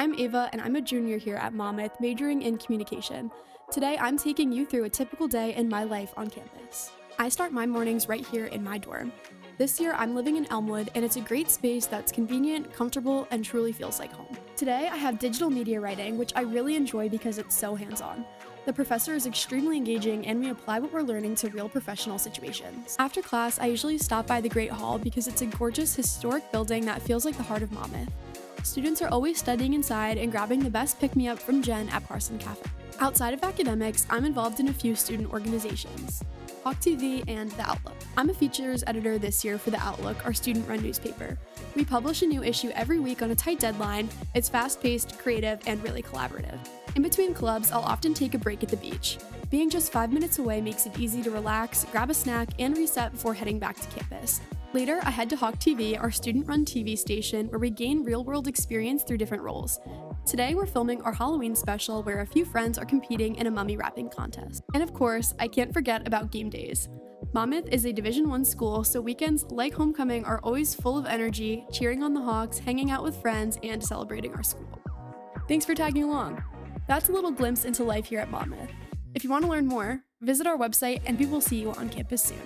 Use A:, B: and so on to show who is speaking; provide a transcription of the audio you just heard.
A: I'm Ava, and I'm a junior here at Monmouth, majoring in communication. Today, I'm taking you through a typical day in my life on campus. I start my mornings right here in my dorm. This year, I'm living in Elmwood, and it's a great space that's convenient, comfortable, and truly feels like home. Today, I have digital media writing, which I really enjoy because it's so hands-on. The professor is extremely engaging, and we apply what we're learning to real professional situations. After class, I usually stop by the Great Hall because it's a gorgeous, historic building that feels like the heart of Monmouth. Students are always studying inside and grabbing the best pick-me-up from Jen at Parson Cafe. Outside of academics, I'm involved in a few student organizations, Hawk TV and The Outlook. I'm a features editor this year for The Outlook, our student-run newspaper. We publish a new issue every week on a tight deadline. It's fast-paced, creative, and really collaborative. In between clubs, I'll often take a break at the beach. Being just 5 minutes away makes it easy to relax, grab a snack, and reset before heading back to campus. Later, I head to Hawk TV, our student-run TV station, where we gain real-world experience through different roles. Today, we're filming our Halloween special where a few friends are competing in a mummy wrapping contest. And of course, I can't forget about game days. Monmouth is a Division I school, so weekends like homecoming are always full of energy, cheering on the Hawks, hanging out with friends, and celebrating our school. Thanks for tagging along. That's a little glimpse into life here at Monmouth. If you want to learn more, visit our website and we will see you on campus soon.